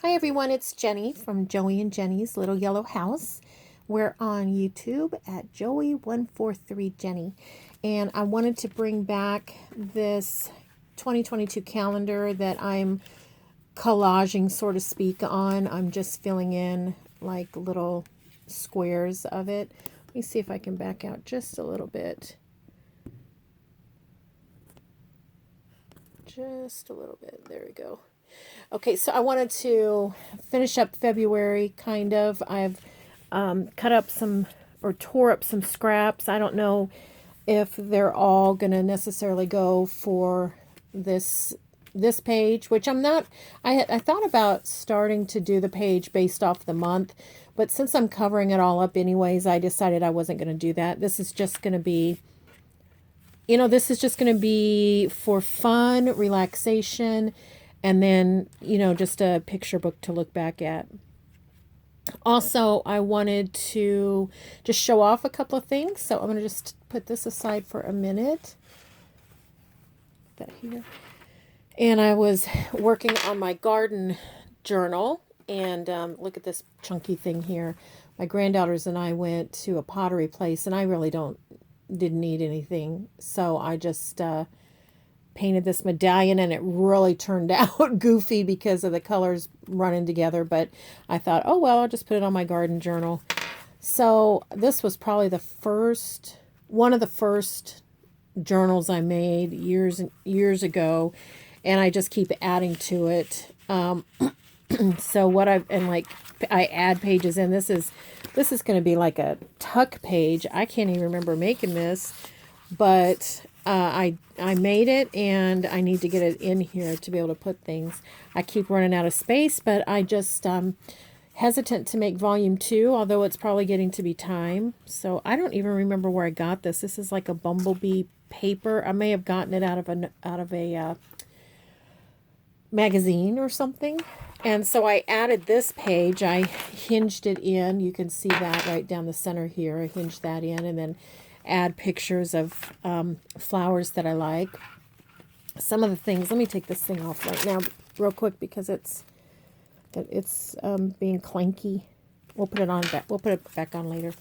Hi everyone, it's Jenny from Joey and Jenny's Little Yellow House. We're on YouTube at Joey143Jenny. And I wanted to bring back this 2022 calendar that I'm collaging, so to speak, on. I'm just filling in like little squares of it. Let me see if I can back out just a little bit. Just a little bit. There we go. Okay, so I wanted to finish up February, kind of. I've cut up some or tore up some scraps. I don't know if they're all going to necessarily go for this page, which I'm not. I thought about starting to do the page based off the month, but since I'm covering it all up anyways, I decided I wasn't going to do that. This is just going to be, this is just going to be for fun, relaxation, and then, just a picture book to look back at. Also, I wanted to just show off a couple of things. So I'm going to just put this aside for a minute. Put that here. And I was working on my garden journal. And look at this chunky thing here. My granddaughters and I went to a pottery place, and I really didn't need anything. So I just painted this medallion, and it really turned out goofy because of the colors running together, but I thought, oh well, I'll just put it on my garden journal. So this was probably one of the first journals I made years and years ago, and I just keep adding to it. So I add pages in. This is going to be like a tuck page. I can't even remember making this, but I made it, and I need to get it in here to be able to put things. I keep running out of space, but I just hesitant to make volume 2, although it's probably getting to be time. So I don't even remember where I got this. This is like a bumblebee paper. I may have gotten it out of a magazine or something. And so I added this page. I hinged it in. You can see that right down the center here. I hinged that in, and then add pictures of flowers that I like. Some of the things, let me take this thing off right now real quick because it's being clanky. We'll put it back on later.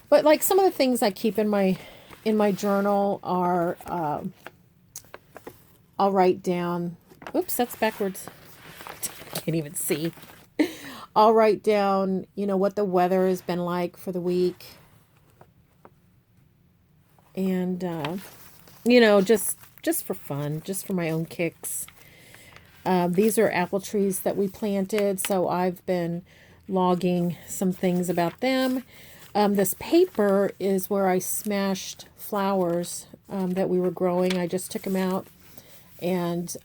But like some of the things I keep in my journal are I'll write down, oops, that's backwards. I can't even see. I'll write down, what the weather has been like for the week. And, just for fun, just for my own kicks. These are apple trees that we planted, so I've been logging some things about them. This paper is where I smashed flowers that we were growing. I just took them out and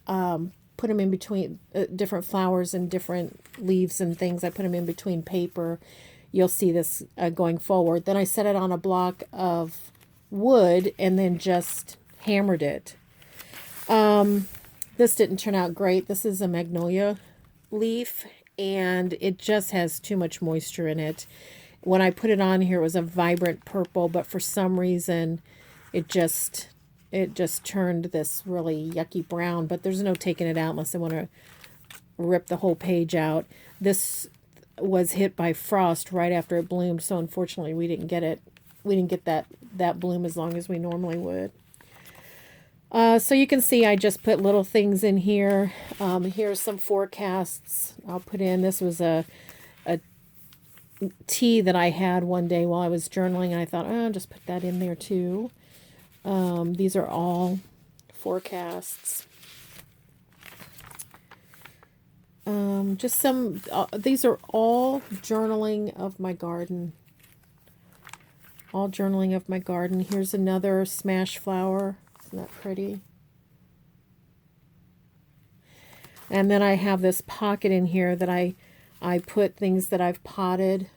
put them in between different flowers and different leaves and things. I put them in between paper. You'll see this going forward. Then I set it on a block of wood and then just hammered it. This didn't turn out great. This is a magnolia leaf, and it just has too much moisture in it. When I put it on here, it was a vibrant purple, but for some reason it just turned this really yucky brown. But there's no taking it out unless I want to rip the whole page out. This was hit by frost right after it bloomed, so unfortunately we didn't get it. We didn't get that bloom as long as we normally would. So you can see I just put little things in here. Here's some forecasts I'll put in. This was a tea that I had one day while I was journaling, and I thought, oh, I'll just put that in there too. These are all forecasts. These are all journaling of my garden. All journaling of my garden. Here's another smash flower. Isn't that pretty? And then I have this pocket in here that I put things that I've potted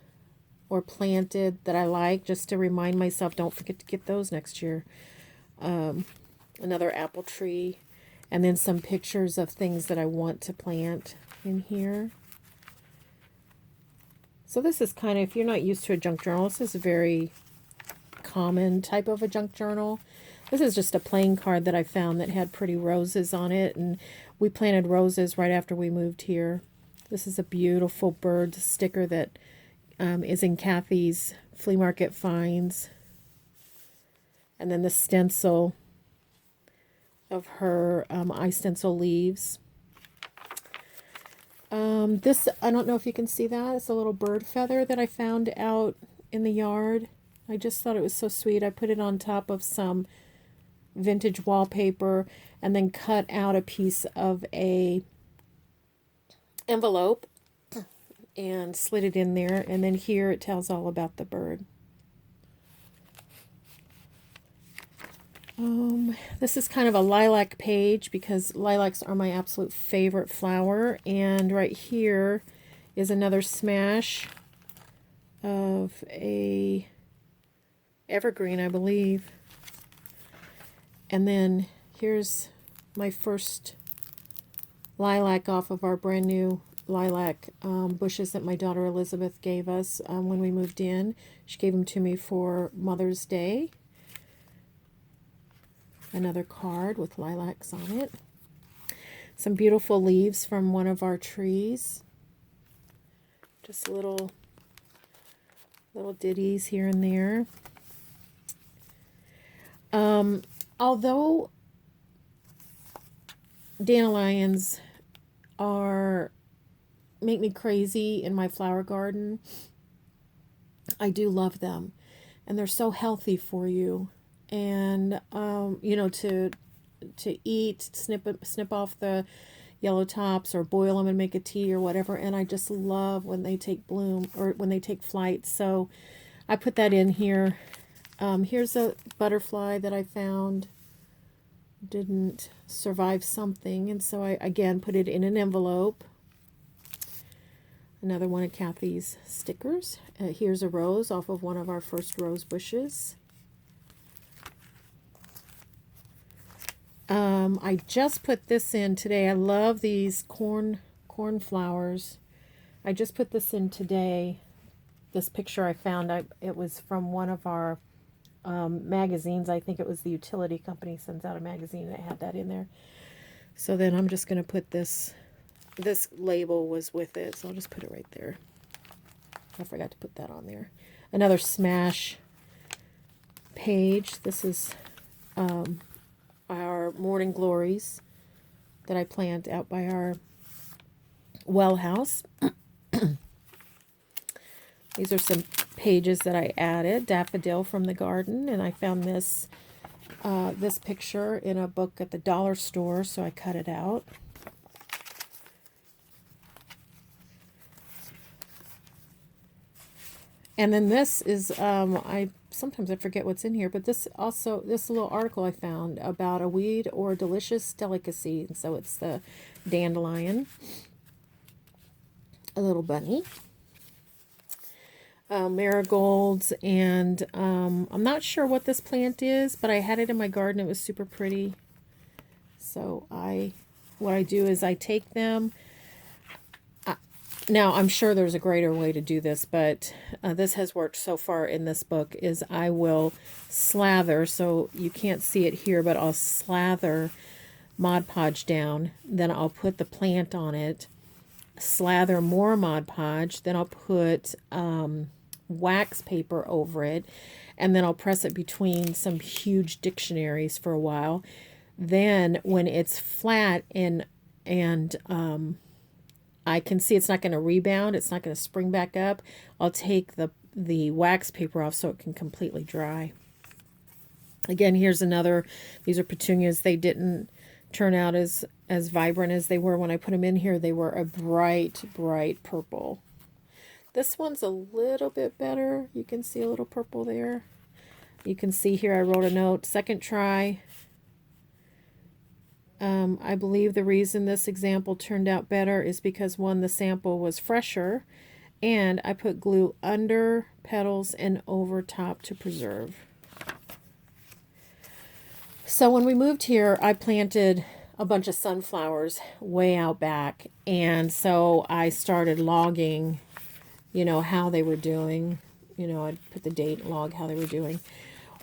or planted that I like, just to remind myself, don't forget to get those next year. Another apple tree. And then some pictures of things that I want to plant in here. So this is kind of, if you're not used to a junk journal, this is a very common type of a junk journal. This is just a plain card that I found that had pretty roses on it, and we planted roses right after we moved here. This is a beautiful bird sticker that is in Cathe's flea market finds. And then the stencil of her eye stencil leaves. This, I don't know if you can see that. It's a little bird feather that I found out in the yard. I just thought it was so sweet. I put it on top of some vintage wallpaper and then cut out a piece of a envelope and slid it in there. And then here it tells all about the bird. This is kind of a lilac page because lilacs are my absolute favorite flower. And right here is another smash of a evergreen, I believe. And then here's my first lilac off of our brand new lilac bushes that my daughter Elizabeth gave us when we moved in. She gave them to me for Mother's Day. Another card with lilacs on it. Some beautiful leaves from one of our trees. Just little ditties here and there. Although dandelions make me crazy in my flower garden, I do love them, and they're so healthy for you. And you know, to eat, snip off the yellow tops or boil them and make a tea or whatever. And I just love when they take bloom or when they take flight. So I put that in here. Here's a butterfly that I found didn't survive something, and so I again put it in an envelope. Another one of Cathe's stickers. Here's a rose off of one of our first rose bushes. I just put this in today. I love these cornflowers. I just put this in today. This picture I found, it was from one of our magazines. I think it was the utility company sends out a magazine, and it had that in there. So then I'm just going to put this label was with it, so I'll just put it right there. I forgot to put that on there. Another smash page. This is our morning glories that I plant out by our well house. These are some pages that I added. Daffodil from the garden, and I found this this picture in a book at the dollar store, so I cut it out. And then this is, sometimes I forget what's in here, but this little article I found about a weed or a delicious delicacy. And so it's the dandelion, a little bunny, marigolds, and I'm not sure what this plant is, but I had it in my garden. It was super pretty. So what I do is I take them. Now, I'm sure there's a greater way to do this, but this has worked so far in this book, is I will slather, so you can't see it here, but I'll slather Mod Podge down, then I'll put the plant on it, slather more Mod Podge, then I'll put wax paper over it, and then I'll press it between some huge dictionaries for a while. Then when it's flat and I can see it's not going to rebound, it's not going to spring back up, I'll take the wax paper off so it can completely dry. Again, here's another. These are petunias. They didn't turn out as vibrant as they were when I put them in here. They were a bright purple. This one's a little bit better. You can see a little purple there. You can see here I wrote a note, second try. I believe the reason this example turned out better is because, one, the sample was fresher, and I put glue under petals and over top to preserve. So when we moved here, I planted a bunch of sunflowers way out back, and so I started logging, how they were doing. I'd put the date, log how they were doing.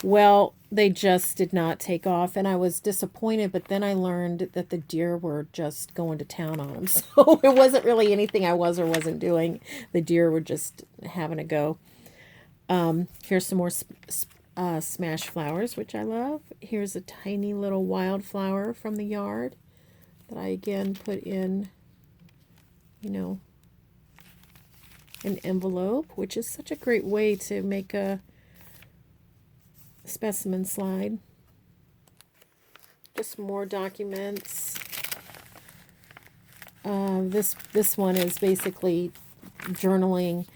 Well, they just did not take off, and I was disappointed, but then I learned that the deer were just going to town on them. So it wasn't really anything I was or wasn't doing. The deer were just having a go. Here's some more smash flowers, which I love. Here's a tiny little wildflower from the yard that I again put in, you know, an envelope, which is such a great way to make a specimen slide. Just more documents. This one is basically journaling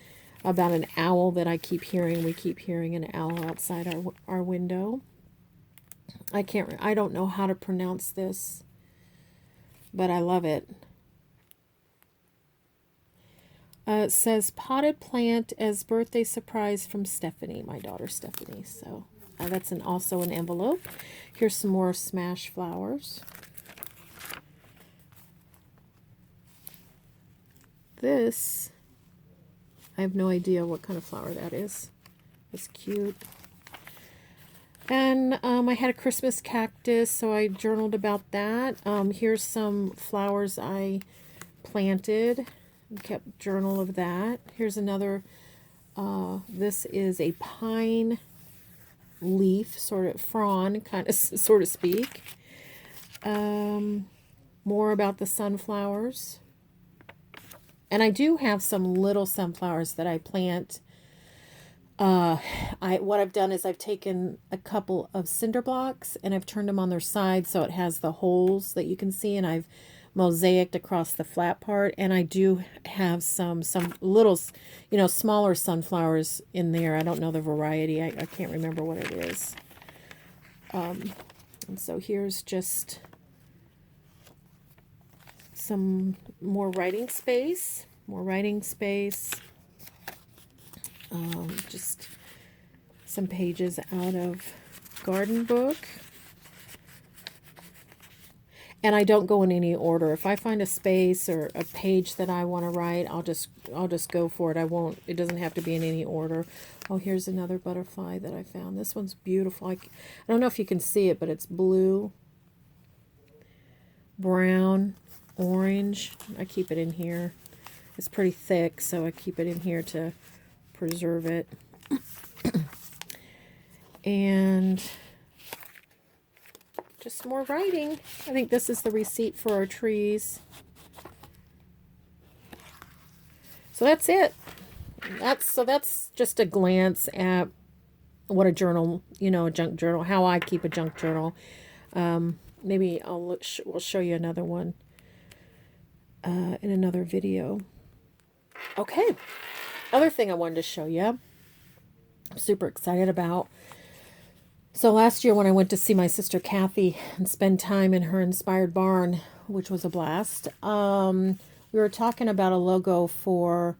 about an owl that I keep hearing. We keep hearing an owl outside our window. I don't know how to pronounce this, but I love it. It says potted plant as birthday surprise from Stephanie, my daughter Stephanie. So that's also an envelope. Here's some more smash flowers. This, I have no idea what kind of flower that is. It's cute. And I had a Christmas cactus, so I journaled about that. Here's some flowers I planted. Kept journal of that. Here's another. This is a pine leaf, sort of frond, kind of, so to speak. More about the sunflowers. And I do have some little sunflowers that I plant. What I've done is I've taken a couple of cinder blocks and I've turned them on their side so it has the holes that you can see, and I've mosaicked across the flat part, and I do have some little, smaller sunflowers in there. I don't know the variety. I can't remember what it is. And so here's just some more writing space. Just some pages out of garden book. And I don't go in any order. If I find a space or a page that I want to write, I'll just go for it. It doesn't have to be in any order. Oh, here's another butterfly that I found. This one's beautiful. I don't know if you can see it, but it's blue, brown, orange. I keep it in here. It's pretty thick, so I keep it in here to preserve it. And just more writing. I think this is the receipt for our trees. So that's it. That's just a glance at what a journal, a junk journal, how I keep a junk journal. Maybe we'll show you another one in another video. Okay. Other thing I wanted to show you, I'm super excited about. So last year when I went to see my sister Cathe and spend time in her inspired barn, which was a blast, we were talking about a logo for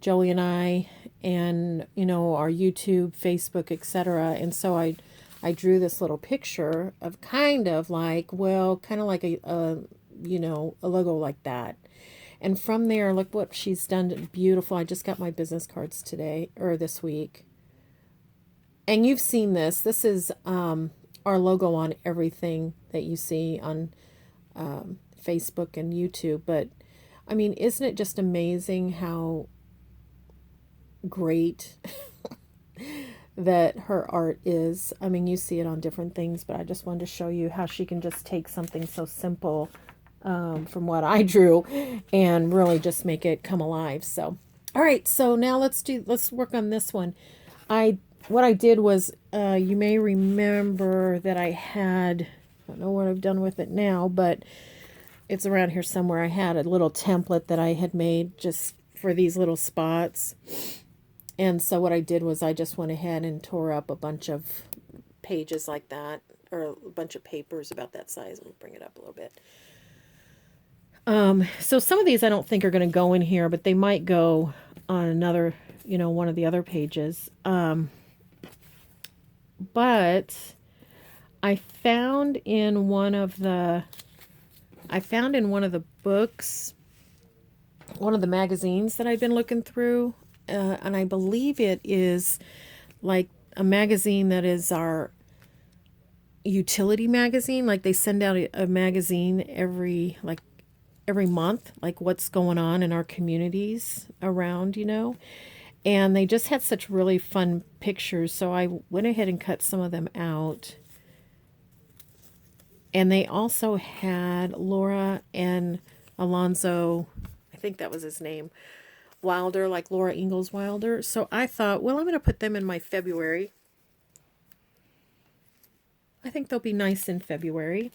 Joey and I, and our YouTube, Facebook, etc. And so I drew this little picture of kind of like a logo like that. And from there, look what she's done. Beautiful. I just got my business cards this week. And you've seen this. This is our logo on everything that you see on Facebook and YouTube. But, I mean, isn't it just amazing how great that her art is? I mean, you see it on different things, but I just wanted to show you how she can just take something so simple from what I drew and really just make it come alive. So, all right. So now let's work on this one. What I did was, you may remember that I don't know what I've done with it now, but it's around here somewhere. I had a little template that I had made just for these little spots. And so what I did was I just went ahead and tore up a bunch of pages like that, or a bunch of papers about that size. Let me bring it up a little bit. So some of these I don't think are going to go in here, but they might go on another, one of the other pages. But I found in one of the books, one of the magazines that I've been looking through, and I believe it is like a magazine that is our utility magazine. Like they send out a magazine every month, like what's going on in our communities around, And they just had such really fun pictures, so I went ahead and cut some of them out. And they also had Laura and Alonzo, I think that was his name, Wilder, like Laura Ingalls Wilder. So I thought, well, I'm going to put them in my February. I think they'll be nice in February.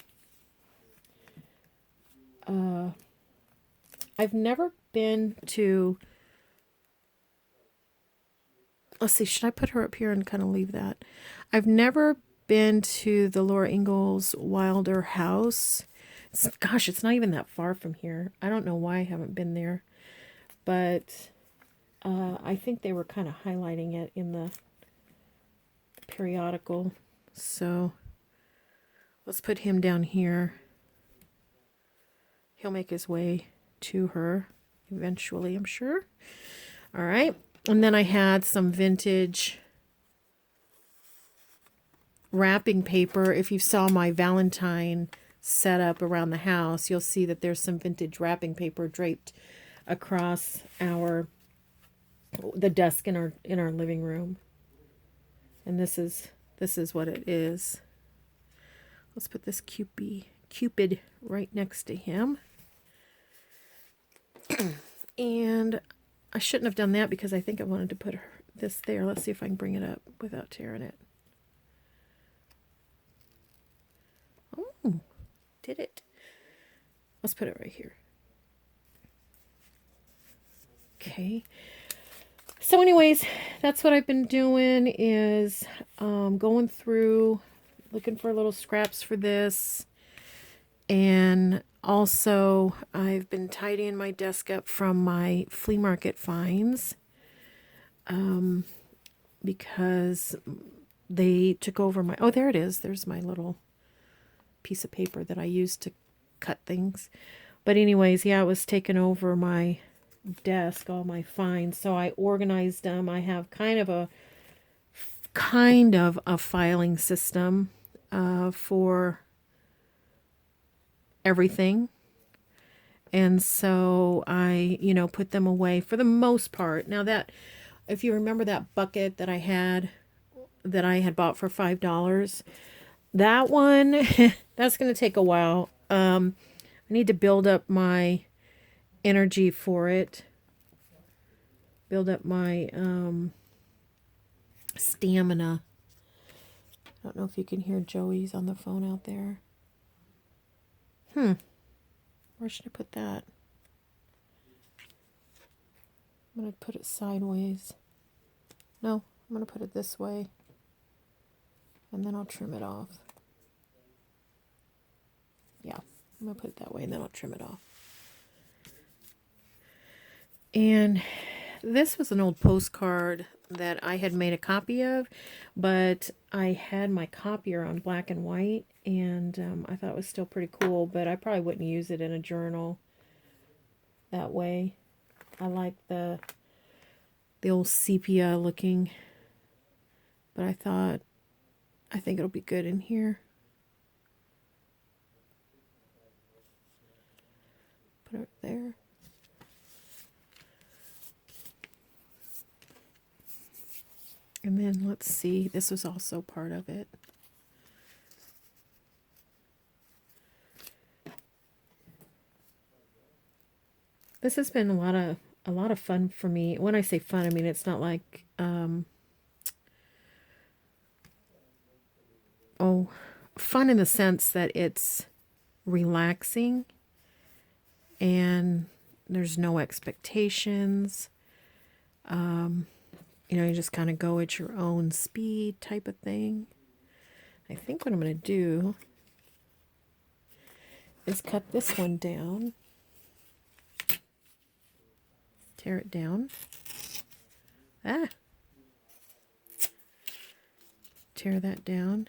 I've never been to... Let's see, should I put her up here and kind of leave that? I've never been to the Laura Ingalls Wilder house. Gosh, it's not even that far from here. I don't know why I haven't been there. But I think they were kind of highlighting it in the periodical. So let's put him down here. He'll make his way to her eventually, I'm sure. All right. And then I had some vintage wrapping paper. If you saw my Valentine setup around the house, you'll see that there's some vintage wrapping paper draped across the desk in our living room. And this is what it is. Let's put this Cupid right next to him. And I shouldn't have done that because I think I wanted to put this there. Let's see if I can bring it up without tearing it. Oh, did it. Let's put it right here. Okay. So anyways, that's what I've been doing is going through, looking for little scraps for this. And also, I've been tidying my desk up from my flea market finds because they took over my... Oh, there it is. There's my little piece of paper that I used to cut things. But anyways, yeah, it was taking over my desk, all my finds. So I organized them. I have kind of a filing system for everything. And so I, put them away for the most part. Now that, if you remember that bucket that I had bought for $5, that one, that's going to take a while. I need to build up my energy for it. Build up my stamina. I don't know if you can hear Joey's on the phone out there. Where should I put that? I'm going to put it sideways. No, I'm going to put it this way. And then I'll trim it off. Yeah, I'm going to put it that way and then I'll trim it off. And this was an old postcard that I had made a copy of, but I had my copier on black and white, and I thought it was still pretty cool, but I probably wouldn't use it in a journal that way. I like the old sepia looking, but I think it'll be good in here. Put it there. And then let's see, this was also part of it. This has been a lot of fun for me. When I say fun, I mean it's not like fun in the sense that it's relaxing and there's no expectations. You just kind of go at your own speed type of thing. I think what I'm going to do is cut this one down. Tear it down. Tear that down.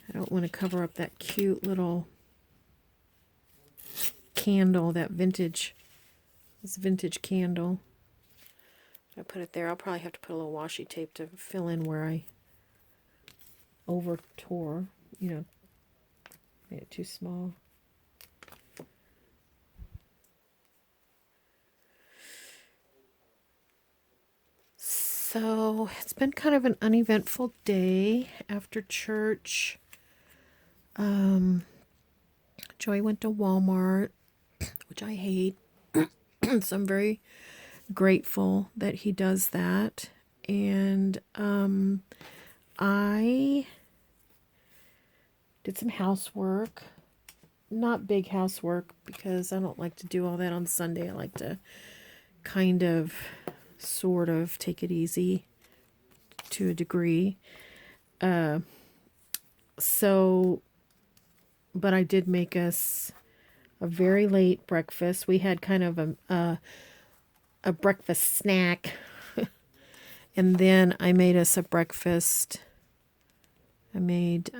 I don't want to cover up that cute little candle, this vintage candle. I put it there. I'll probably have to put a little washi tape to fill in where I over tore, made it too small. So it's been kind of an uneventful day after church. Joy went to Walmart, which I hate. So I'm very grateful that he does that. And I did some housework. Not big housework because I don't like to do all that on Sunday. I like to kind of, sort of take it easy to a degree. But I did make us a very late breakfast. We had kind of a breakfast snack. And then I made us a breakfast. I made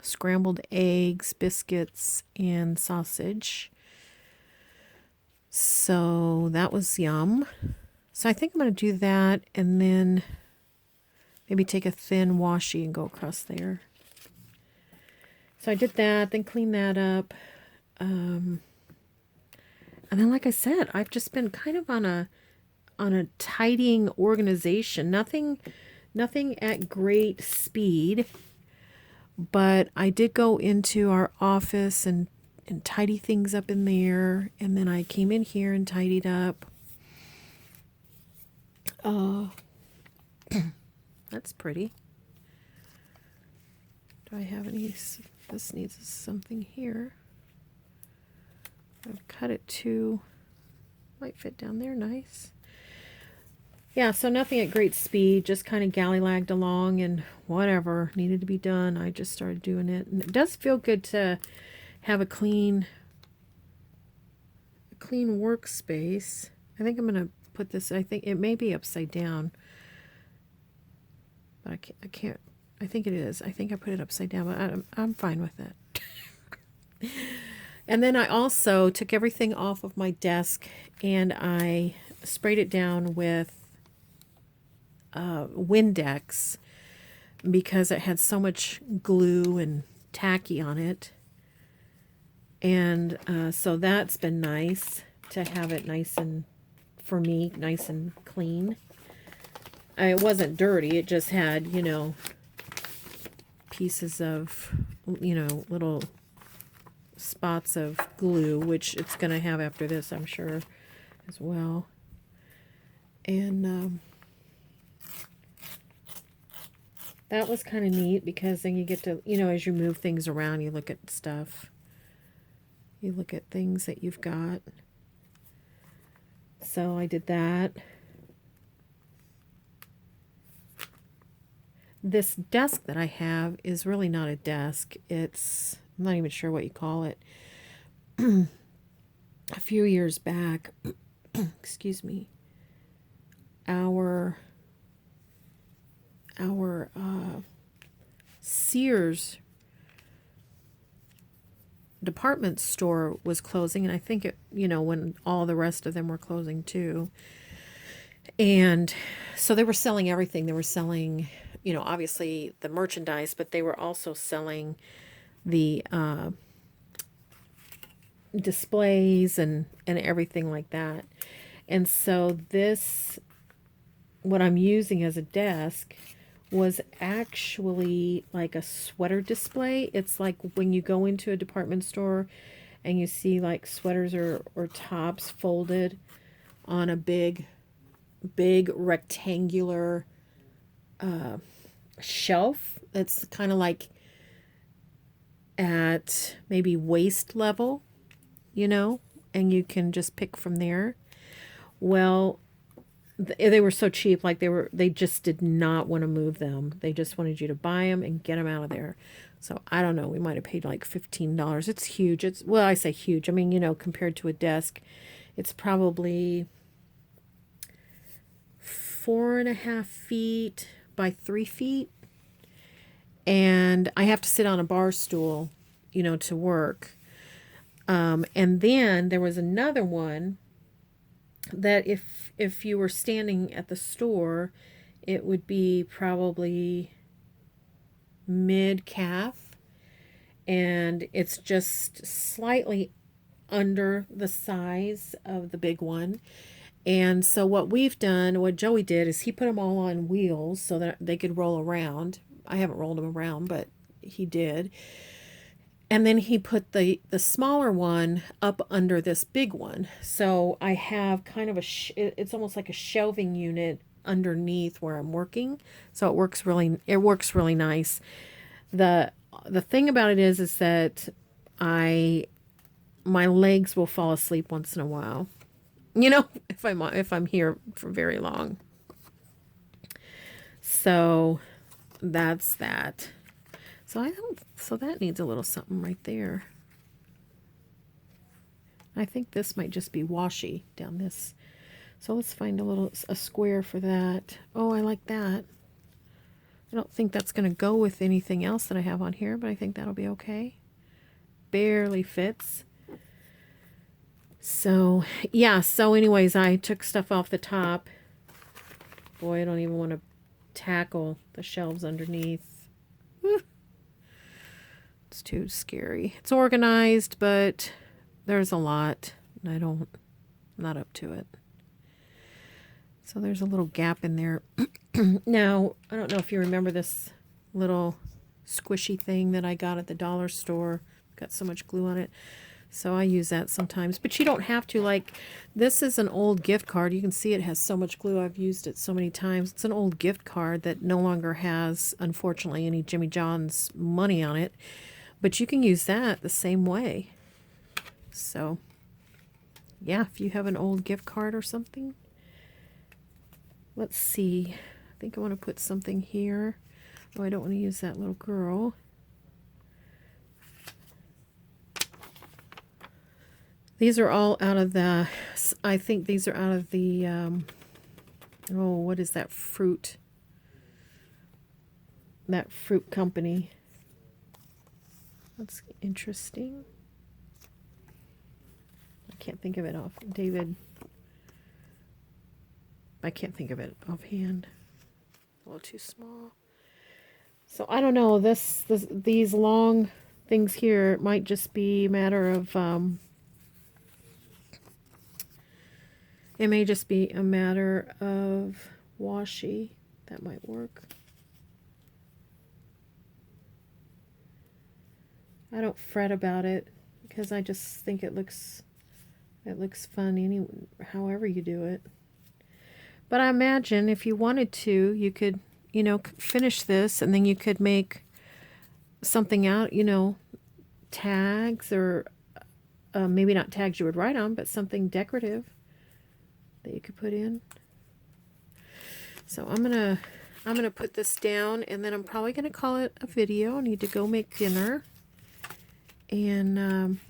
scrambled eggs, biscuits, and sausage. So that was yum. So I think I'm going to do that and then maybe take a thin washi and go across there. So I did that, then clean that up. And then, like I said, I've just been kind of on a tidying organization. Nothing at great speed. But I did go into our office and tidy things up in there. And then I came in here and tidied up. That's pretty. Do I have any? This needs something here. I've cut it to, might fit down there nice. Yeah, so nothing at great speed, just kind of gallylagged along and whatever needed to be done. I just started doing it. And it does feel good to have a clean workspace. I think I'm going to put this, I think it may be upside down. But I can't, I think it is. I think I put it upside down, but I'm fine with it. And then I also took everything off of my desk and I sprayed it down with Windex because it had so much glue and tacky on it. And so that's been nice to have it nice and, for me, nice and clean. It wasn't dirty. It just had, pieces of, little spots of glue, which it's going to have after this, I'm sure, as well. And that was kind of neat because then you get to, as you move things around, you look at stuff. You look at things that you've got. So I did that. This desk that I have is really not a desk. It's, I'm not even sure what you call it. A few years back, excuse me, our Sears department store was closing, and I think it, when all the rest of them were closing too. And so they were selling everything. They were selling, obviously the merchandise, but they were also selling the displays and everything like that. And so this, what I'm using as a desk, was actually like a sweater display. It's like when you go into a department store and you see like sweaters or tops folded on a big rectangular shelf that's kind of like at maybe waist level, and you can just pick from there. Well, they were so cheap, like they just did not want to move them. They just wanted you to buy them and get them out of there. So I don't know, we might have paid like $15. It's huge. Well, I say huge. I mean, compared to a desk, it's probably 4.5 feet by 3 feet. And I have to sit on a bar stool, to work. And then there was another one that if you were standing at the store, it would be probably mid calf, and it's just slightly under the size of the big one. And so what we've done, what Joey did, is he put them all on wheels so that they could roll around. I haven't rolled them around, but he did. And then he put the smaller one up under this big one. So I have kind of it's almost like a shelving unit underneath where I'm working. So it works really nice. The thing about it is that my legs will fall asleep once in a while. You know, if I'm here for very long. So that's that. So that needs a little something right there. I think this might just be washi down this. So let's find a square for that. Oh, I like that. I don't think that's going to go with anything else that I have on here, but I think that'll be okay. Barely fits. So, yeah. So anyways, I took stuff off the top. Boy, I don't even want to tackle the shelves underneath. It's too scary. It's organized, but there's a lot. And I'm not up to it. So there's a little gap in there. Now, I don't know if you remember this little squishy thing that I got at the dollar store. Got so much glue on it. So I use that sometimes. But you don't have to. Like, this is an old gift card. You can see it has so much glue. I've used it so many times. It's an old gift card that no longer has, unfortunately, any Jimmy John's money on it. But you can use that the same way. So, yeah, if you have an old gift card or something. Let's see. I think I want to put something here. Oh, I don't want to use that little girl. These are all out of the, I think these are out of the, oh, what is that fruit? That fruit company. That's interesting. I can't think of it off. I can't think of it offhand. A little too small. So I don't know. These long things here might just be a matter of. It may just be a matter of washi. That might work. I don't fret about it because I just think it looks fun however you do it. But I imagine if you wanted to, you could, finish this and then you could make something out, tags or maybe not tags you would write on, but something decorative that you could put in. So I'm gonna put this down and then I'm probably gonna call it a video. I need to go make dinner. And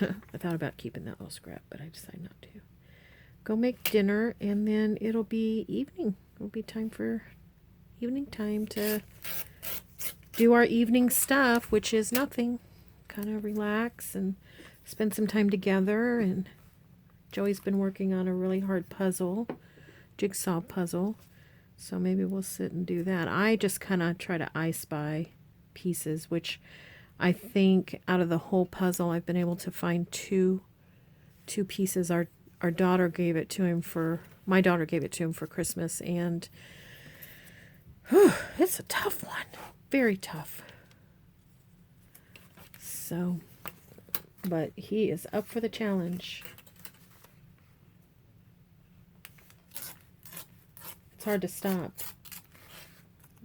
I thought about keeping that little scrap, but I decided not to. Go make dinner, and then it'll be evening. It'll be time for evening time to do our evening stuff, which is nothing. Kind of relax and spend some time together. And Joey's been working on a really hard puzzle, jigsaw puzzle. So maybe we'll sit and do that. I just kind of try to I spy pieces, which I think out of the whole puzzle, I've been able to find two pieces. Our daughter gave it to him my daughter gave it to him for Christmas, and it's a tough one. Very tough. So, but he is up for the challenge. It's hard to stop.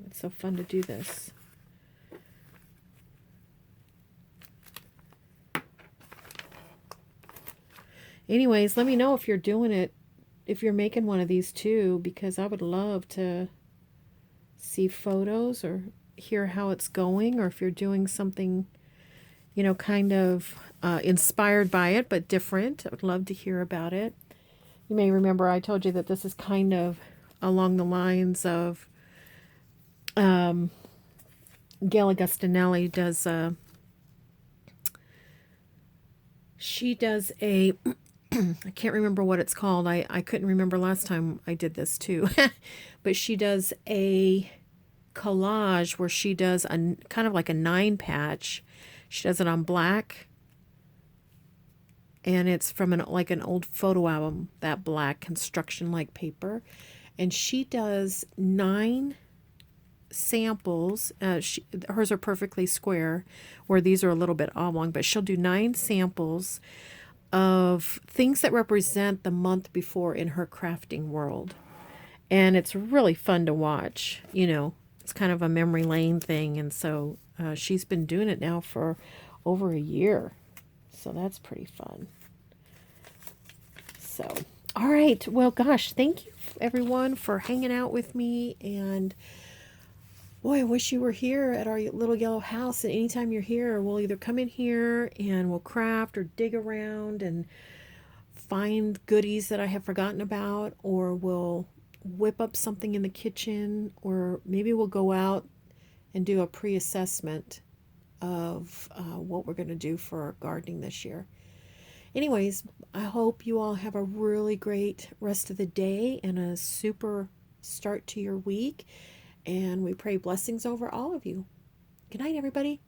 It's so fun to do this. Anyways, let me know if you're doing it, if you're making one of these too, because I would love to see photos or hear how it's going, or if you're doing something, kind of inspired by it, but different. I would love to hear about it. You may remember I told you that this is kind of along the lines of Gayle Augustinelli does She does a, I can't remember what it's called. I couldn't remember last time I did this too. But she does a collage where she does a kind of like a 9 patch. She does it on black, and it's from like an old photo album, that black construction like paper. And she does 9 samples. Hers are perfectly square, where these are a little bit oblong, but she'll do 9 samples of things that represent the month before in her crafting world. And it's really fun to watch. It's kind of a memory lane thing. And so she's been doing it now for over a year. So that's pretty fun. So, all right. Well, gosh, thank you everyone for hanging out with me. And boy, I wish you were here at our little yellow house. And anytime you're here, we'll either come in here and we'll craft or dig around and find goodies that I have forgotten about, or we'll whip up something in the kitchen, or maybe we'll go out and do a pre-assessment of what we're going to do for our gardening this year. Anyways, I hope you all have a really great rest of the day and a super start to your week. And we pray blessings over all of you. Good night, everybody.